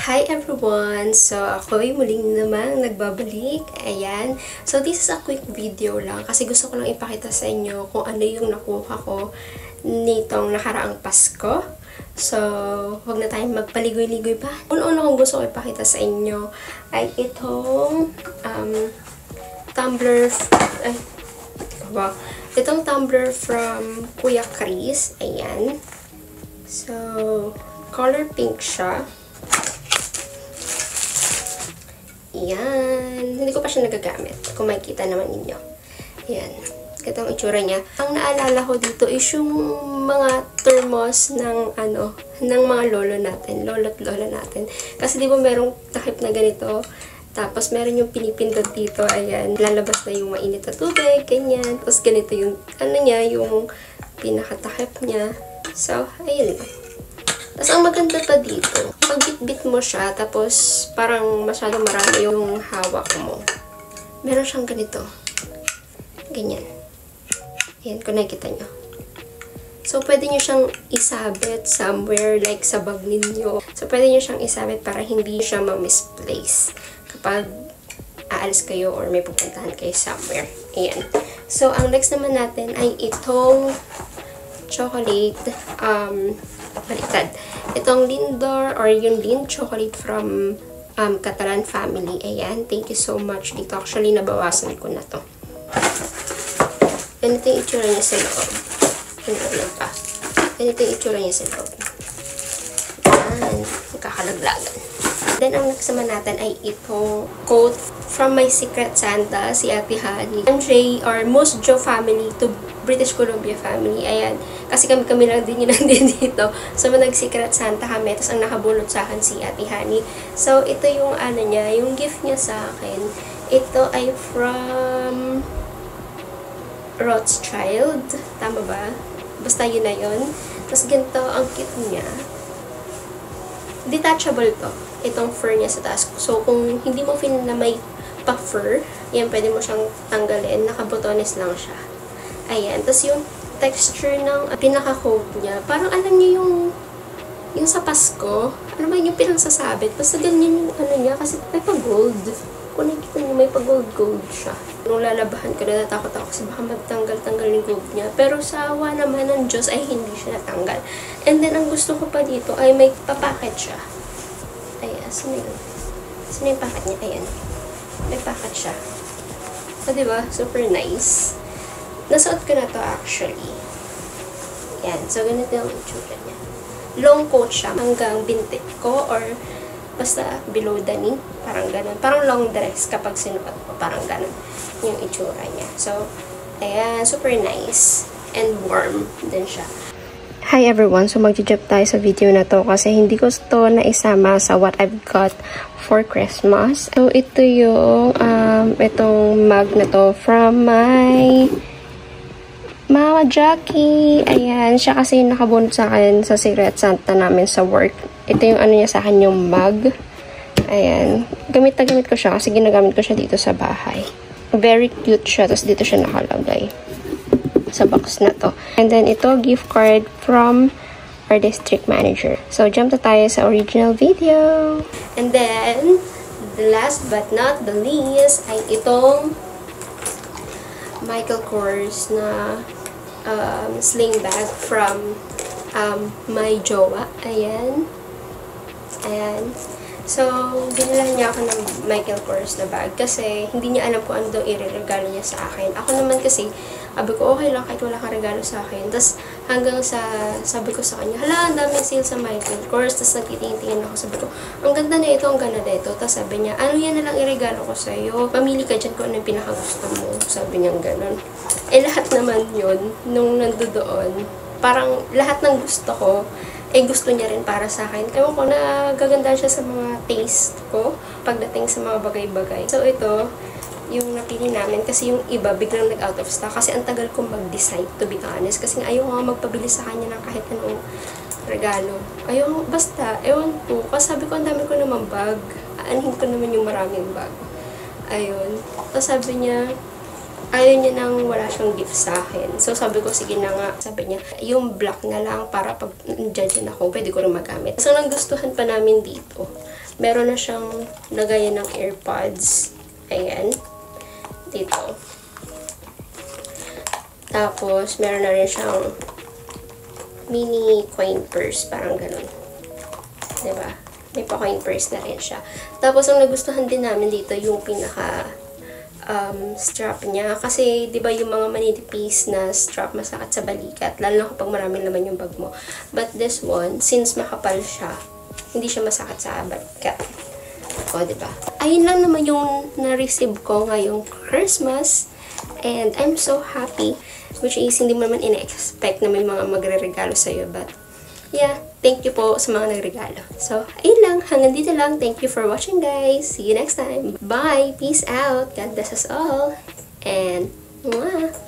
Hi everyone! So, ako'y muling namang nagbabalik. Ayan. So, this is a quick video lang kasi gusto ko lang ipakita sa inyo kung ano yung nakuha ko nitong nakaraang Pasko. So, huwag na tayong magpaligoy-ligoy pa. Una-una kong gusto ko ipakita sa inyo ay itong tumbler. Itong tumbler from Kuya Chris. Ayan. So, color pink siya. Ayan. Hindi ko pa siya nagagamit. Kung makikita naman ninyo. Ayan. Ito ang itsura niya. Ang naalala ko dito is yung mga thermos ng ng mga lolo natin. Lolo't lola natin. Kasi di ba merong takip na ganito. Tapos meron yung pinipindot dito. Ayan. Lalabas na yung mainit na tubig. Ganyan. Tapos ganito yung yung pinakatakip niya. So, ayun lang. Tapos, ang maganda pa dito, pag bit-bit mo siya, tapos parang masyadong marami yung hawak mo. Meron siyang ganito. Ganyan. Ayan, kung nakikita nyo. So, pwede nyo siyang isabit somewhere, like sa bag ninyo. So, pwede nyo siyang isabit para hindi siya ma-misplace kapag aalis kayo or may pupuntahan kayo somewhere. Ayan. So, ang next naman natin ay itong chocolate, baliktad. Itong Lindor or yung Lind chocolate from Catalan family. Ayan. Thank you so much dito. Actually, nabawasan ko na to. Ganito yung itsura niya sa loob. Ganito pa. Ganito yung itsura niya sa loob. Ayan. Magkakalaglagan. Then, ang next naman natin ay itong quote from my Secret Santa, si Ate Hani. MJ or Most Joe family to British Columbia family. Ayan. Kasi kami lang din yun nandito dito. So, nag-Secret Santa kami. Tapos, ang nakabulot sa akin si Ate Hani. So, ito yung niya, yung gift niya sa akin. Ito ay from Rothschild. Tama ba? Basta yun na yun. Tapos, ganito ang kit niya. Detachable to. Itong fur niya sa taas. So, kung hindi mo feel na may pa-fur, yan, pwede mo siyang tanggalin. Nakabotones lang siya. Ayan. Tapos, yung texture ng pinaka-coat niya, parang alam niyo yung sa Pasko, ano ba yung pinagsasabit? Basta ganyan yung niya, kasi may pa-gold. Kung nakikita niyo, may pa-gold siya. Nung lalabahan ko, natatakot ako kasi baka magtanggal-tanggal yung gold niya. Pero sa awa naman ng Diyos ay hindi siya natanggal. And then, ang gusto ko pa dito ay may papacket siya. Ayan, sino yun? Sino yung packet niya? Ayan. May packet siya. So, diba? Super nice. Nasuot ko na to actually. Ayan. So, ganito yung itsura niya. Long coat siya hanggang bintik ko or basta below the knee. Parang ganun. Parang long dress kapag sinuot ko. Parang ganun yung itsura niya. So, ayan. Super nice. And warm din siya. Hi everyone! So, mag-job tayo sa video na to kasi hindi ko ito na isama sa what I've got for Christmas. So, ito yung itong mug na to from my Mama Jackie. Ayan. Siya kasi yung nakabunot sa akin sa Secret Santa namin sa work. Ito yung niya sa akin, yung mug. Ayan. Gamit na gamit ko siya kasi ginagamit ko siya dito sa bahay. Very cute siya. Tapos dito siya nakalagay sa box na to. And then, ito, gift card from our district manager. So, jump na tayo sa original video. And then, the last but not the least, ay itong Michael Kors na sling bag from my jowa. Ayan. Ayan. So, binilan niya ako ng Michael Kors na bag kasi hindi niya alam kung ano daw ireregalo niya sa akin. Ako naman kasi, sabi ko, okay lang kahit wala kang regalo sa akin. Tapos, hanggang sa, sabi ko sa kanya, hala, ang daming sale sa Michael Kors. Tapos, nagtitingin ako. Sabi ko, ang ganda na ito, ang ganda na ito. Tapos, sabi niya, ano yan na lang iregalo ko sa'yo? Pamili ka dyan kung ano yung pinakagusto mo. Sabi niya, gano'n. Eh, lahat naman yun, nung nandoon, parang lahat ng gusto ko, gusto niya rin para sa akin. Ewan ko, nagaganda siya sa mga taste ko pagdating sa mga bagay-bagay. So, ito, yung napili namin kasi yung iba biglang nag-out of stock kasi ang tagal kong mag-decide, to be honest. Kasi ayaw nga magpabili sa kanya ng kahit anong regalo. Ayaw, basta, ewan po. Kasi sabi ko, ang dami ko naman bag. Aanhin ko naman yung maraming bag. Ayun. Tapos sabi niya, ayaw niya nang wala siyang gift sa akin. So, sabi ko, sige na nga. Sabi niya, yung black na lang para pag judge na ako, pwede ko rin magamit. So, nagustuhan pa namin dito. Meron na siyang lagayan ng AirPods. Ayan. Dito. Tapos, meron na rin siyang mini coin purse. Parang ganun. Diba? May pa-coin purse na rin siya. Tapos, ang nagustuhan din namin dito, yung pinaka strap niya. Kasi, di ba yung mga maninipis na strap masakit sa balikat. Lalo na kapag maraming laman yung bag mo. But this one, since makapal siya, hindi siya masakit sa balikat. O, di ba? Ayun lang naman yung na-receive ko ngayong Christmas. And I'm so happy. Which is, hindi mo naman ina-expect na may mga magre-regalo sa'yo. But, yeah, thank you po sa mga nagregalo. So, ayun lang. Hanggang dito lang. Thank you for watching, guys. See you next time. Bye! Peace out! God bless us all. And, mwah!